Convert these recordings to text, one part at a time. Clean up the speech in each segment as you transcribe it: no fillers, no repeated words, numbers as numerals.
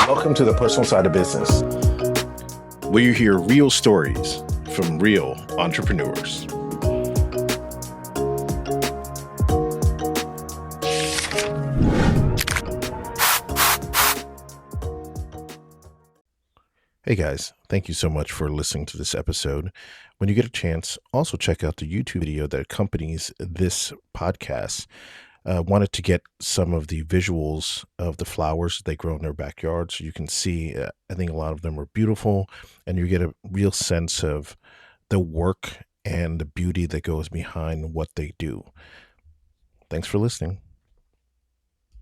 Welcome to the personal side of business, where you hear real stories from real entrepreneurs. Hey guys, thank you so much for listening to this episode. When you get a chance, also check out the YouTube video that accompanies this podcast. Wanted to get some of the visuals of the flowers they grow in their backyard so you can see, I think a lot of them are beautiful, and you get a real sense of the work and the beauty that goes behind what they do. Thanks for listening.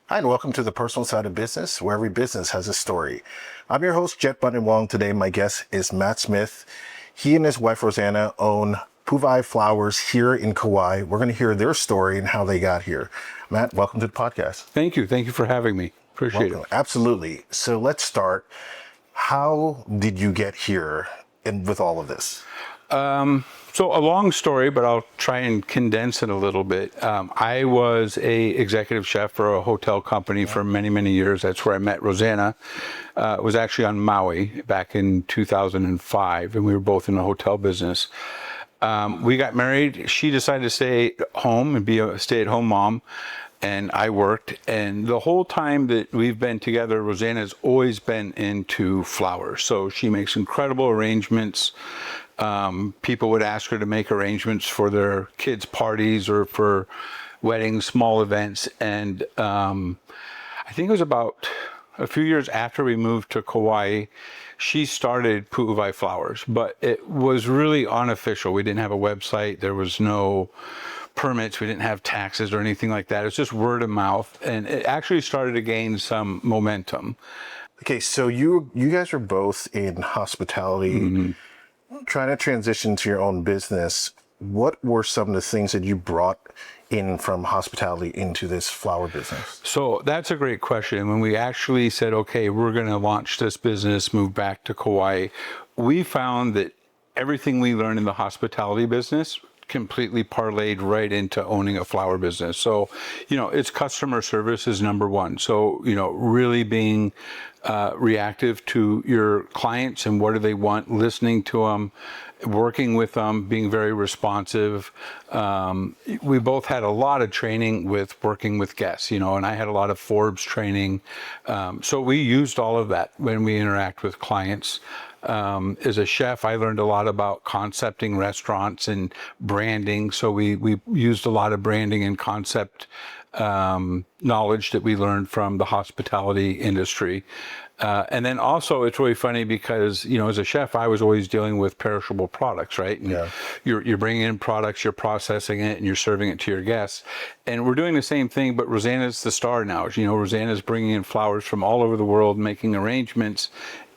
Hi, and welcome to the personal side of business, where every business has a story. I'm your host, Bunditwong. Today, my guest is Matt Smith. He and his wife, Rosana, own Puuwai Flowers here in Kauai. We're going to hear their story and how they got here. Matt, welcome to the podcast. Thank you. Thank you for having me. Appreciate it. Absolutely. So let's start. How did you get here with all of this? So a long story, but I'll try and condense it a little bit. I was a executive chef for a hotel company for many, many years. That's where I met Rosana. It was actually on Maui back in 2005, and we were both in the hotel business. We got married. She decided to stay home and be a stay-at-home mom, and I worked. And the whole time that we've been together, Rosana's always been into flowers. So she makes incredible arrangements. People would ask her to make arrangements for their kids' parties or for weddings, small events. And I think it was about a few years after we moved to Kauai, she started Puuwai Flowers, but it was really unofficial. We didn't have a website. There was no permits. We didn't have taxes or anything like that. It was just word of mouth, and it actually started to gain some momentum. Okay, so you guys are both in hospitality, trying to transition to your own business. What were some of the things that you brought in from hospitality into this flower business? So that's a great question. When we actually said, okay, we're going to launch this business, move back to Kauai, we found that everything we learned in the hospitality business completely parlayed right into owning a flower business. So, it's customer service is number one. So, really being reactive to your clients and what do they want, listening to them, working with them, being very responsive. We both had a lot of training with working with guests, and I had a lot of Forbes training. So we used all of that when we interact with clients. As a chef, I learned a lot about concepting restaurants and branding. So we used a lot of branding and concept knowledge that we learned from the hospitality industry. And then also it's really funny because, as a chef, I was always dealing with perishable products, right? And you're bringing in products, you're processing it, and you're serving it to your guests. And we're doing the same thing, but Rosana's the star now. Rosana's bringing in flowers from all over the world, making arrangements,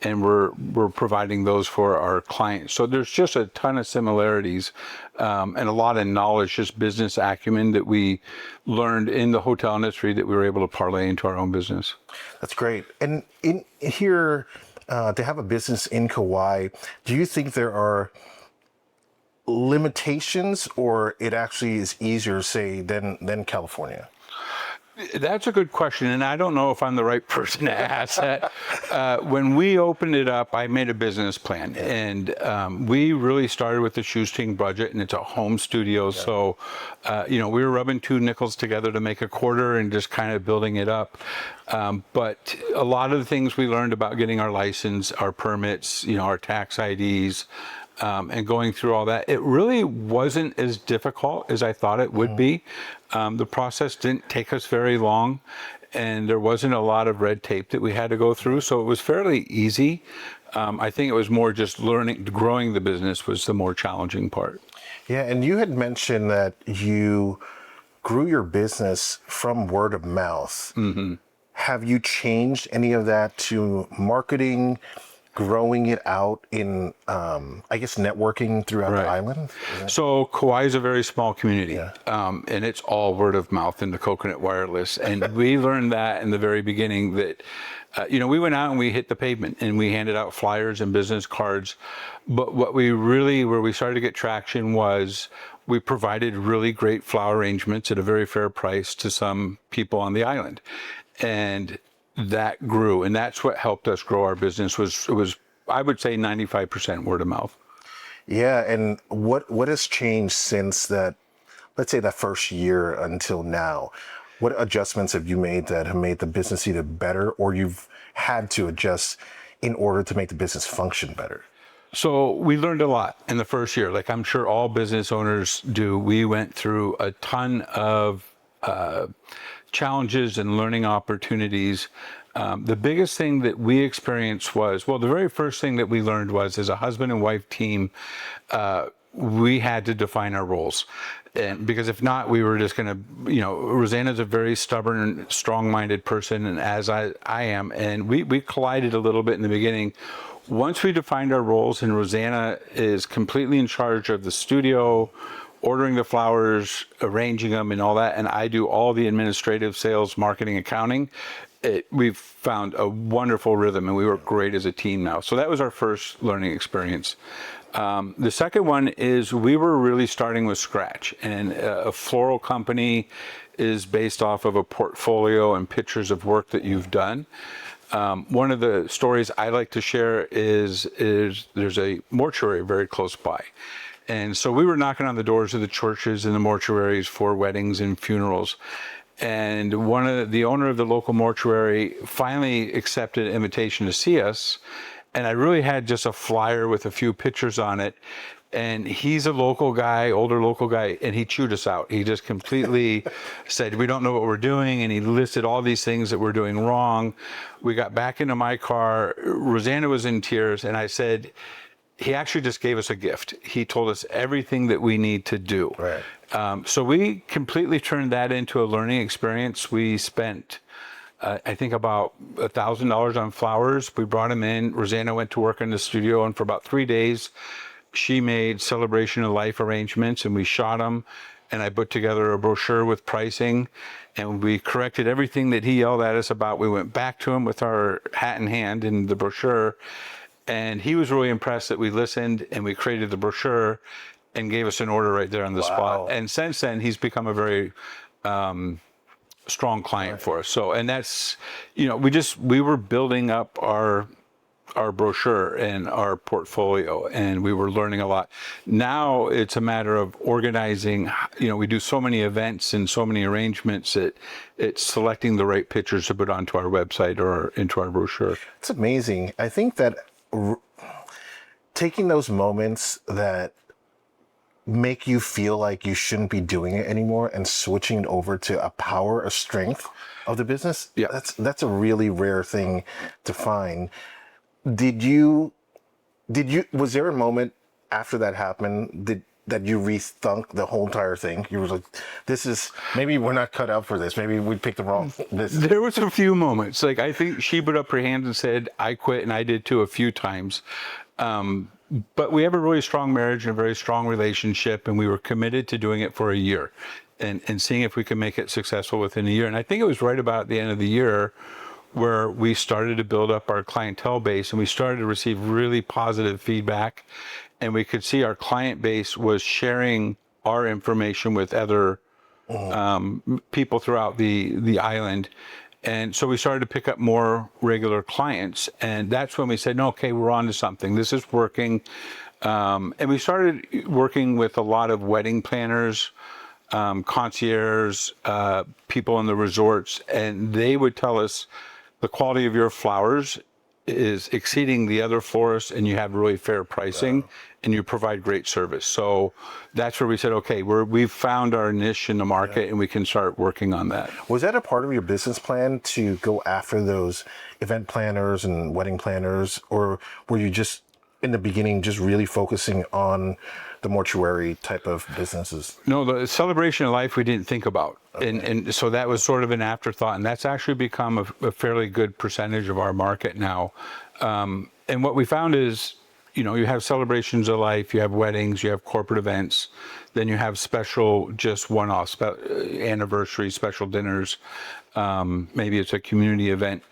and we're providing those for our clients. So there's just a ton of similarities and a lot of knowledge, just business acumen that we learned in the hotel industry that we were able to parlay into our own business. That's great. And in here, to have a business in Kauai, do you think there are limitations, or it actually is easier, say, than California? That's a good question, and I don't know if I'm the right person to ask that. When we opened it up, I made a business plan, and we really started with a shoestring budget, and it's a home studio. So, we were rubbing two nickels together to make a quarter and just kind of building it up. But a lot of the things we learned about getting our license, our permits, our tax IDs, and going through all that, it really wasn't as difficult as I thought it would be. The process didn't take us very long, and there wasn't a lot of red tape that we had to go through, so it was fairly easy. I think it was more just growing the business was the more challenging part. Yeah, and you had mentioned that you grew your business from word of mouth. Have you changed any of that to marketing, growing it out in, networking throughout the island? So Kauai is a very small community, and it's all word of mouth in the coconut wireless. And we learned that in the very beginning that, we went out and we hit the pavement and we handed out flyers and business cards. But where we started to get traction was we provided really great flower arrangements at a very fair price to some people on the island. And that grew, and that's what helped us grow our business. Was I would say 95% word of mouth. Yeah, and what has changed since that, let's say that first year until now? What adjustments have you made that have made the business either better or you've had to adjust in order to make the business function better? So we learned a lot in the first year, like I'm sure all business owners do. We went through a ton of challenges and learning opportunities. The biggest thing that we experienced was, well, the very first thing that we learned was, as a husband and wife team, we had to define our roles. And because if not, we were just going to, Rosana's a very stubborn, strong-minded person, and as I am, and we collided a little bit in the beginning. Once we defined our roles, and Rosana is completely in charge of the studio, ordering the flowers, arranging them, and all that, and I do all the administrative, sales, marketing, accounting, we've found a wonderful rhythm, and we work great as a team now. So that was our first learning experience. The second one is we were really starting with scratch, and a floral company is based off of a portfolio and pictures of work that you've done. One of the stories I like to share is there's a mortuary very close by. And so we were knocking on the doors of the churches and the mortuaries for weddings and funerals. And the owner of the local mortuary finally accepted an invitation to see us. And I really had just a flyer with a few pictures on it. And he's a local guy, older local guy, and he chewed us out. He just completely said, we don't know what we're doing. And he listed all these things that we're doing wrong. We got back into my car. Rosana was in tears. And I said, he actually just gave us a gift. He told us everything that we need to do. Right. So we completely turned that into a learning experience. We spent, I think, about $1,000 on flowers. We brought them in. Rosana went to work in the studio, and for about 3 days, she made celebration of life arrangements, and we shot them. And I put together a brochure with pricing, and we corrected everything that he yelled at us about. We went back to him with our hat in hand in the brochure, and he was really impressed that we listened, and we created the brochure and gave us an order right there on the spot. And since then, he's become a very strong client for us. So, and that's, we were building up our brochure and our portfolio, and we were learning a lot. Now it's a matter of organizing. We do so many events and so many arrangements that it's selecting the right pictures to put onto our website or into our brochure. It's amazing. I think that taking those moments that make you feel like you shouldn't be doing it anymore and switching it over to a power, a strength of the business, that's a really rare thing to find. Was there a moment after that happened that you rethunk the whole entire thing? You were like, maybe we're not cut out for this. Maybe we picked the wrong business. There was a few moments. Like, I think she put up her hand and said, I quit, and I did too a few times. But we have a really strong marriage and a very strong relationship, and we were committed to doing it for a year and seeing if we could make it successful within a year. And I think it was right about the end of the year where we started to build up our clientele base, and we started to receive really positive feedback, and we could see our client base was sharing our information with other people throughout the island. And so we started to pick up more regular clients, and that's when we said, no, okay, we're on to something. This is working. And we started working with a lot of wedding planners, concierges, people in the resorts, and they would tell us the quality of your flowers is exceeding the other florists, and you have really fair pricing, and you provide great service. So that's where we said, okay, we've found our niche in the market, and we can start working on that. Was that a part of your business plan to go after those event planners and wedding planners, or were you just in the beginning just really focusing on the mortuary type of businesses? No, the celebration of life we didn't think about. Okay. And so that was sort of an afterthought, and that's actually become a fairly good percentage of our market now. And what we found is, you have celebrations of life, you have weddings, you have corporate events, then you have special, just one-off anniversary, special dinners. Maybe it's a community event.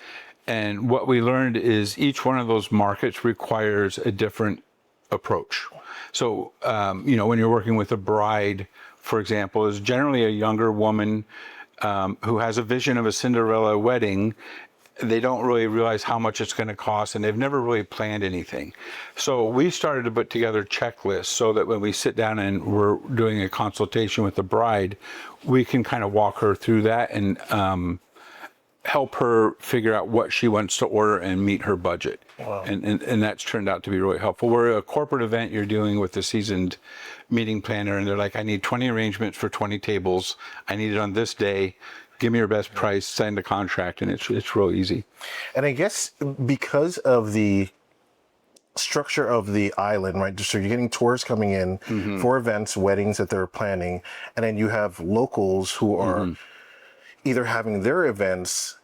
And what we learned is each one of those markets requires a different approach. So, when you're working with a bride, for example, is generally a younger woman who has a vision of a Cinderella wedding, they don't really realize how much it's going to cost, and they've never really planned anything. So we started to put together checklists so that when we sit down and we're doing a consultation with the bride, we can kind of walk her through that and help her figure out what she wants to order and meet her budget. Wow. And that's turned out to be really helpful. We're a corporate event, you're dealing with a seasoned meeting planner, and they're like, I need 20 arrangements for 20 tables. I need it on this day. Give me your best price, sign the contract, and it's real easy. And I guess because of the structure of the island, right? So you're getting tourists coming in for events, weddings that they're planning, and then you have locals who are either having their events.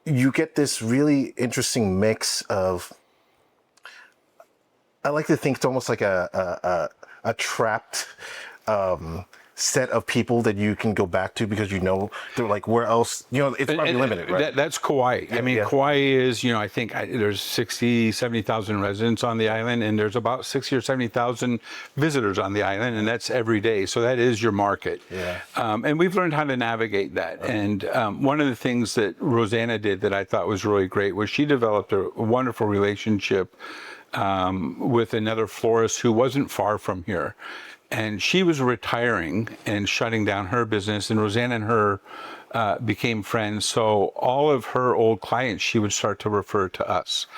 You get this really interesting mix of, I like to think it's almost like a trapped set of people that you can go back to because they're like, where else, it's probably limited, right? That's Kauai. I mean, Kauai is, I think there's 60, 70,000 residents on the island, and there's about 60 or 70,000 visitors on the island, and that's every day. So that is your market. Yeah. And we've learned how to navigate that. And one of the things that Rosana did that I thought was really great was she developed a wonderful relationship with another florist who wasn't far from here. And she was retiring and shutting down her business, and Rosana and her became friends. So all of her old clients, she would start to refer to us.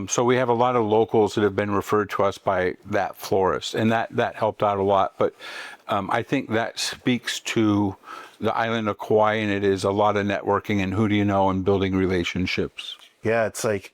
So we have a lot of locals that have been referred to us by that florist, and that helped out a lot. But I think that speaks to the island of Kauai, and it is a lot of networking and who do you know and building relationships. Yeah, it's like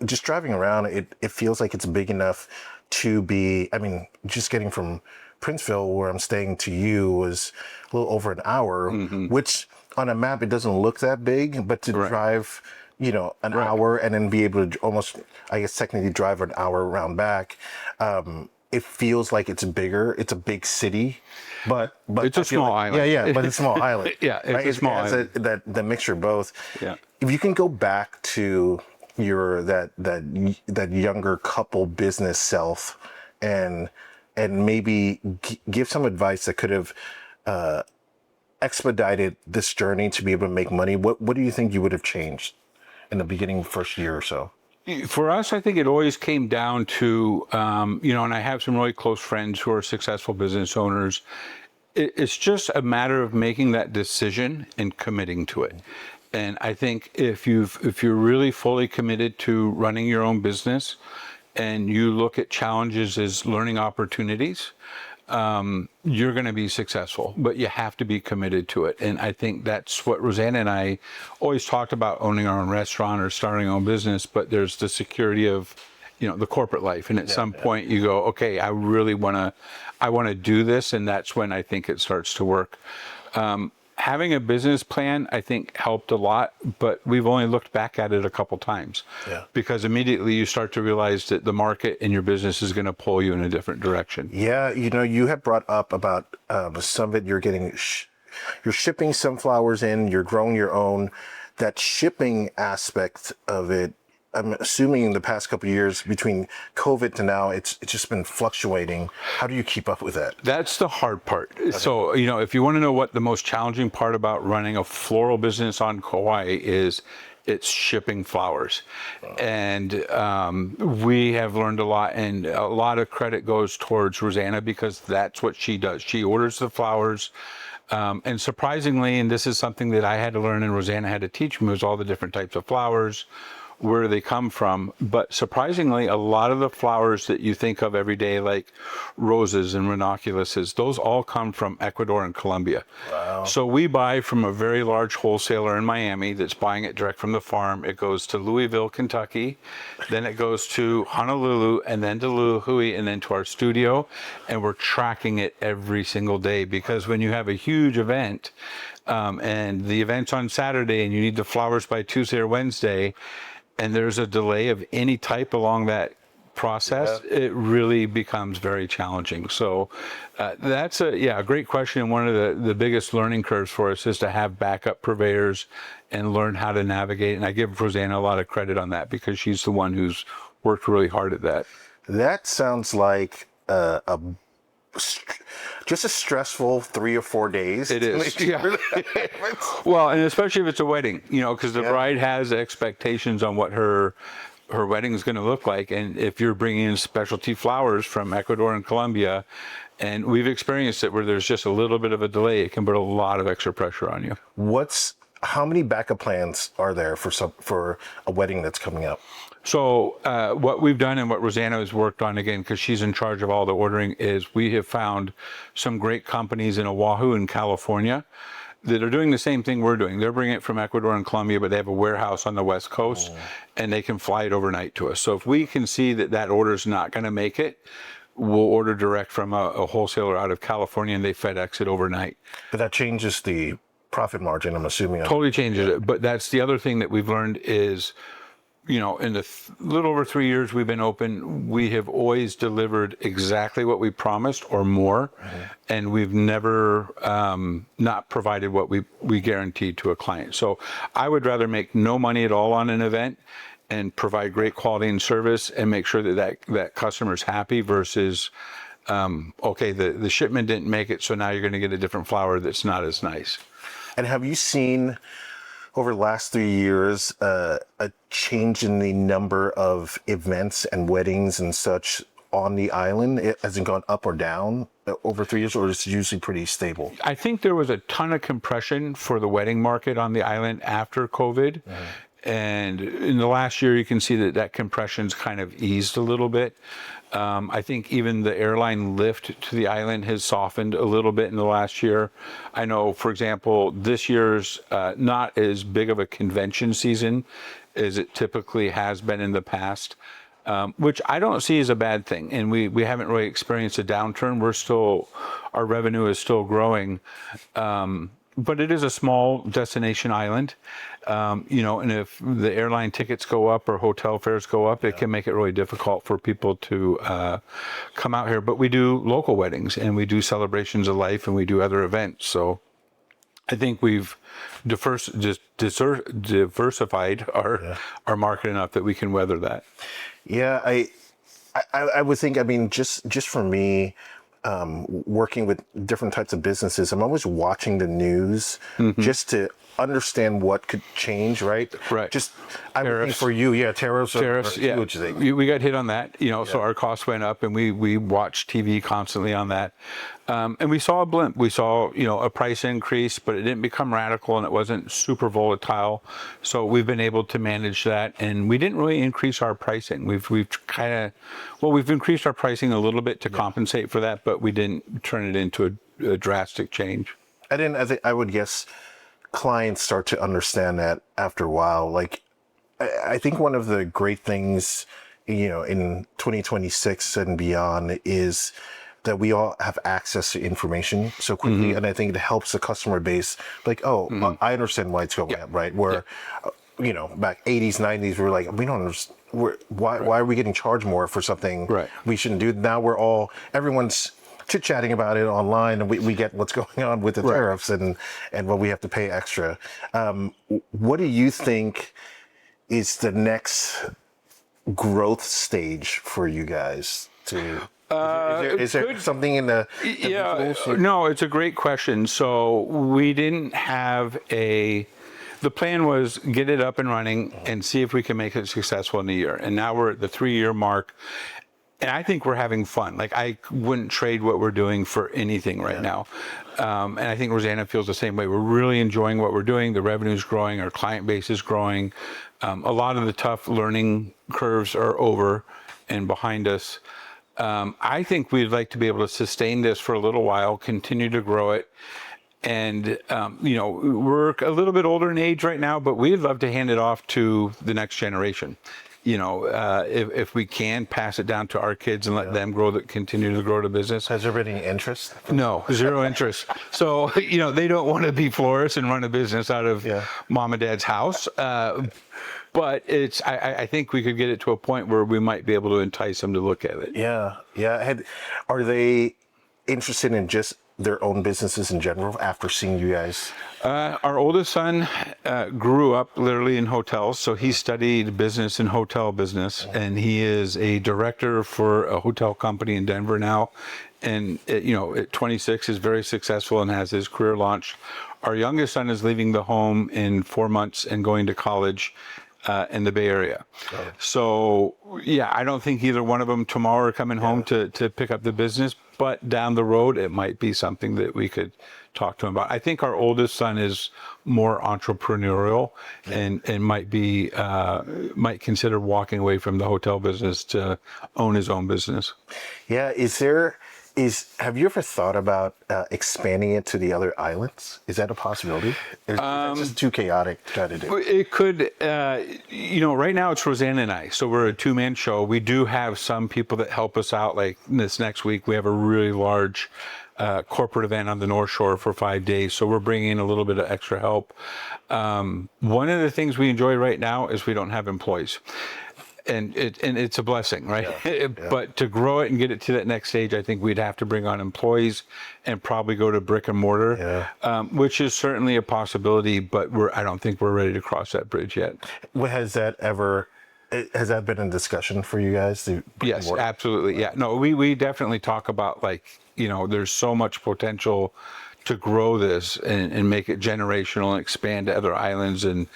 just driving around, it feels like it's big enough to be, I mean, just getting from Princeville, where I'm staying, to you was a little over an hour, which on a map, it doesn't look that big, but to drive, an hour and then be able to almost, I guess, technically drive an hour around back, it feels like it's bigger. It's a big city, but it's a small island. Yeah, but it's a small island. Yeah, it's a small island. The mixture of both. Yeah. If you can go back to your that younger couple business self and maybe give some advice that could have expedited this journey to be able to make money, what do you think you would have changed in the beginning, first year or so? For us, I think it always came down to, and I have some really close friends who are successful business owners. It's just a matter of making that decision and committing to it. And I think if you're really fully committed to running your own business and you look at challenges as learning opportunities, you're going to be successful, but you have to be committed to it. And I think that's what Rosana and I always talked about, owning our own restaurant or starting our own business, but there's the security of, the corporate life. And at some point you go, okay, I want to do this. And that's when I think it starts to work. Having a business plan, I think, helped a lot, but we've only looked back at it a couple times because immediately you start to realize that the market and your business is going to pull you in a different direction. Yeah, you have brought up about some of it. You're getting, you're shipping some flowers in, you're growing your own. That shipping aspect of it, I'm assuming in the past couple of years between COVID to now, it's just been fluctuating. How do you keep up with that? That's the hard part. Okay. So, if you want to know what the most challenging part about running a floral business on Kauai is, it's shipping flowers. And we have learned a lot, and a lot of credit goes towards Rosana because that's what she does. She orders the flowers. And surprisingly, and this is something that I had to learn and Rosana had to teach me, was all the different types of flowers, where they come from. But surprisingly, a lot of the flowers that you think of every day, like roses and ranunculuses, those all come from Ecuador and Colombia. Wow. So we buy from a very large wholesaler in Miami that's buying it direct from the farm. It goes to Louisville, Kentucky, then it goes to Honolulu, and then to Luluhui, and then to our studio. And we're tracking it every single day, because when you have a huge event, and the event's on Saturday and you need the flowers by Tuesday or Wednesday, and there's a delay of any type along that process, it really becomes very challenging. So that's a great question. And one of the biggest learning curves for us is to have backup purveyors and learn how to navigate. And I give Rosana a lot of credit on that because she's the one who's worked really hard at that. That sounds like a just a stressful 3 or 4 days. It is. Yeah. Well, and especially if it's a wedding, because the bride has expectations on what her wedding is going to look like. And if you're bringing in specialty flowers from Ecuador and Colombia, and we've experienced it where there's just a little bit of a delay, it can put a lot of extra pressure on you. How many backup plans are there for a wedding that's coming up? So what we've done and what Rosana has worked on, again, because she's in charge of all the ordering, is we have found some great companies in Oahu in California that are doing the same thing we're doing. They're bringing it from Ecuador and Colombia, but they have a warehouse on the West Coast, and they can fly it overnight to us. So if we can see that order is not going to make it, we'll order direct from a wholesaler out of California, and they FedEx it overnight. But that changes the profit margin, I'm assuming. Totally changes it. But that's the other thing that we've learned is, in the little over 3 years we've been open, we have always delivered exactly what we promised or more. And we've never not provided what we guaranteed to a client. So I would rather make no money at all on an event and provide great quality and service and make sure that customer's happy versus, the shipment didn't make it, so now you're going to get a different flower that's not as nice. And have you seen over the last 3 years a change in the number of events and weddings and such on the island? Has it gone up or down over 3 years, or is it usually pretty stable? I think there was a ton of compression for the wedding market on the island after COVID. And in the last year, you can see that compression's kind of eased a little bit. I think even the airline lift to the island has softened a little bit in the last year. I know, for example, this year's not as big of a convention season as it typically has been in the past, which I don't see as a bad thing. And we haven't really experienced a downturn. Our revenue is still growing. But it is a small destination island, and if the airline tickets go up or hotel fares go up, it can make it really difficult for people to come out here. But we do local weddings and we do celebrations of life and we do other events. So I think we've diversified our market enough that we can weather that. Yeah, I would think, just for me, working with different types of businesses, I'm always watching the news just to understand what could change, right? Right. I would think for you, tariffs are huge. We got hit on that, so our costs went up and we watched TV constantly on that. And we saw a blimp. We saw, a price increase, but it didn't become radical and it wasn't super volatile. So we've been able to manage that, and we didn't really increase our pricing. We've increased our pricing a little bit to compensate for that, but we didn't turn it into a drastic change. I would guess clients start to understand that after a while. Like, I think one of the great things, in 2026 and beyond is that we all have access to information so quickly. And I think it helps the customer base. Like, I understand why it's going up, right? Where, back 80s, 90s, we were like, we don't understand. Why are we getting charged more for something we shouldn't do? Now everyone's chit-chatting about it online, and we get what's going on with the tariffs and what we have to pay extra. What do you think is the next growth stage for you guys? Is there something in the no, it's a great question. So we didn't have the plan was get it up and running and see if we can make it successful in a year. And now we're at the 3-year mark. And I think we're having fun. Like, I wouldn't trade what we're doing for anything right now. And I think Rosana feels the same way. We're really enjoying what we're doing. The revenue's growing. Our client base is growing. A lot of the tough learning curves are over and behind us. I think we'd like to be able to sustain this for a little while, continue to grow it. And, we're a little bit older in age right now, but we'd love to hand it off to the next generation. If we can pass it down to our kids and let them continue to grow the business. Has there been any interest? No, zero interest. So, they don't want to be florists and run a business out of mom and dad's house. But I think we could get it to a point where we might be able to entice them to look at it. Yeah. Are they interested in just their own businesses in general after seeing you guys? Our oldest son grew up literally in hotels, so he studied business and hotel business, and he is a director for a hotel company in Denver now. And at 26 is very successful and has his career launched. Our youngest son is leaving the home in 4 months and going to college in the Bay Area. Oh. So yeah, I don't think either one of them tomorrow are coming home to pick up the business, but down the road it might be something that we could talk to him about. I think our oldest son is more entrepreneurial and might consider walking away from the hotel business to own his own business. Yeah, have you ever thought about expanding it to the other islands? Is that a possibility? Is that just too chaotic to try to do? It could, right now it's Rosana and I, so we're a two-man show. We do have some people that help us out. Like this next week, we have a really large corporate event on the North Shore for 5 days, so we're bringing in a little bit of extra help. One of the things we enjoy right now is we don't have employees. And it's a blessing, right? Yeah. But to grow it and get it to that next stage, I think we'd have to bring on employees and probably go to brick and mortar, which is certainly a possibility, but I don't think we're ready to cross that bridge yet. Has that been a discussion for you guys? Yes, absolutely. Yeah, no, we definitely talk about there's so much potential to grow this and make it generational and expand to other islands and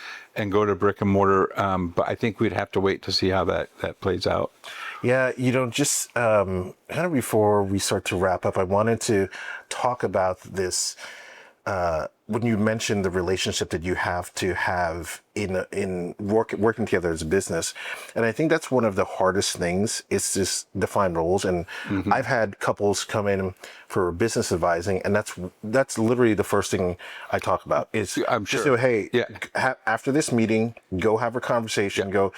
go to brick and mortar. But I think we'd have to wait to see how that plays out. Yeah, just kind of before we start to wrap up, I wanted to talk about this. When you mentioned the relationship that you have to have in working together as a business, and I think that's one of the hardest things is just define roles. And I've had couples come in for business advising, and that's literally the first thing I talk about is I'm sure. Just hey, after this meeting, go have a conversation. Go.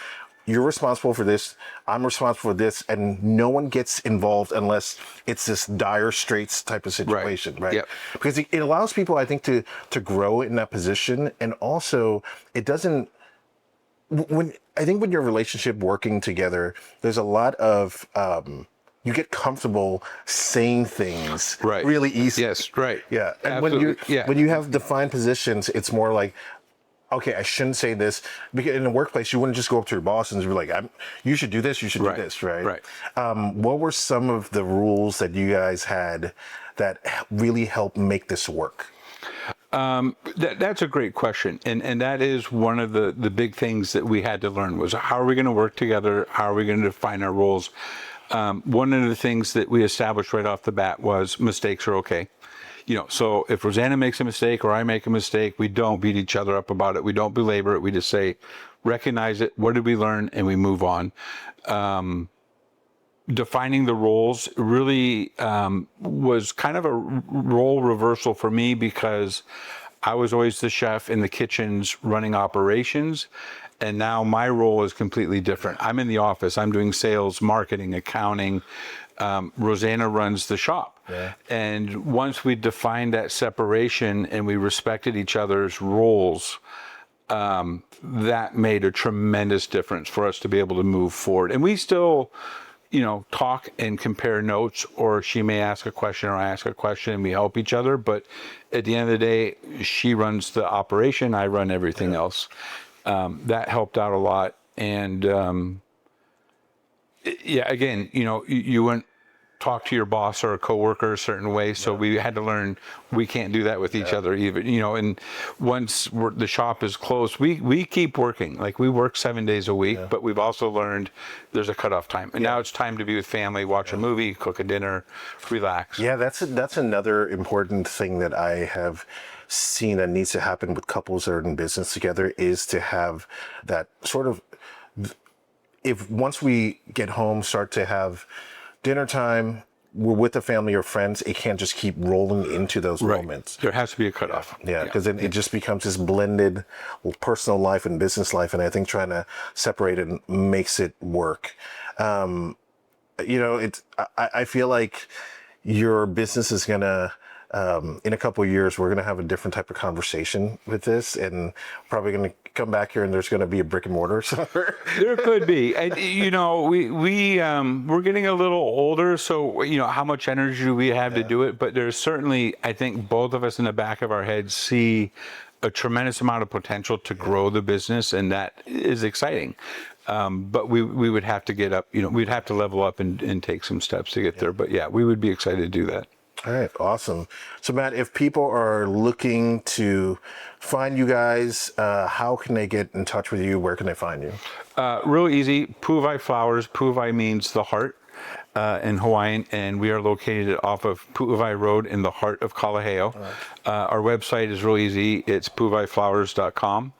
You're responsible for this. I'm responsible for this, and no one gets involved unless it's this dire straits type of situation, right? Yep. Because it allows people, I think, to grow in that position, and also it doesn't. When your relationship working together, there's a lot of you get comfortable saying things really easy. Yes, right. Yeah, and absolutely. when you have defined positions, it's more like, okay, I shouldn't say this, because in the workplace, you wouldn't just go up to your boss and be like, you should do this, you should do this, right? Right. What were some of the rules that you guys had that really helped make this work? That's a great question. And that is one of the big things that we had to learn was how are we going to work together? How are we going to define our roles? One of the things that we established right off the bat was mistakes are okay. So if Rosana makes a mistake or I make a mistake, we don't beat each other up about it. We don't belabor it. We just say, recognize it. What did we learn? And we move on. Defining the roles really was kind of a role reversal for me because I was always the chef in the kitchens running operations. And now my role is completely different. I'm in the office. I'm doing sales, marketing, accounting. Rosana runs the shop. Yeah. And once we defined that separation and we respected each other's roles, that made a tremendous difference for us to be able to move forward. And we still, talk and compare notes, or she may ask a question or I ask a question and we help each other. But at the end of the day, she runs the operation. I run everything else. That helped out a lot. And again, you wouldn't talk to your boss or a coworker a certain way. So we had to learn we can't do that with each other even, and once the shop is closed, we keep working. Like we work 7 days a week, but we've also learned there's a cutoff time. And now it's time to be with family, watch a movie, cook a dinner, relax. Yeah, that's another important thing that I have seen that needs to happen with couples that are in business together is to have that sort of, if once we get home, start to have dinner time, we're with the family or friends, it can't just keep rolling into those moments. There has to be a cutoff. Yeah, because then it just becomes this blended personal life and business life, and I think trying to separate it makes it work. I feel like your business is gonna in a couple of years, we're going to have a different type of conversation with this, and probably going to come back here and there's going to be a brick and mortar somewhere. There could be, and we're getting a little older, so how much energy do we have to do it? But there's certainly, I think, both of us in the back of our heads see a tremendous amount of potential to grow the business, and that is exciting. But we would have to get up, we'd have to level up and take some steps to get there. But yeah, we would be excited to do that. All right, awesome. So Matt, if people are looking to find you guys, how can they get in touch with you? Where can they find you? Real easy. Puuwai Flowers. Puuwai means the heart in Hawaiian, and we are located off of Puuwai Road in the heart of Kalaheo. Our website is real easy. It's puuwaiflowers.com.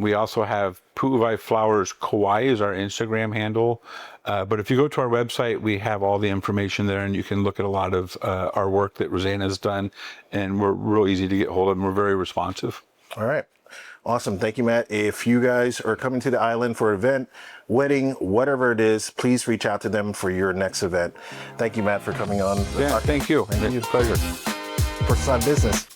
We also have Puuwai Flowers Kauai is our Instagram handle. But if you go to our website, we have all the information there, and you can look at a lot of our work that Rosana has done, and we're real easy to get hold of, and we're very responsive. All right. Awesome. Thank you, Matt. If you guys are coming to the island for an event, wedding, whatever it is, please reach out to them for your next event. Thank you, Matt, for coming on. Yeah, thank you. Thank you. Pleasure. For Sun Business.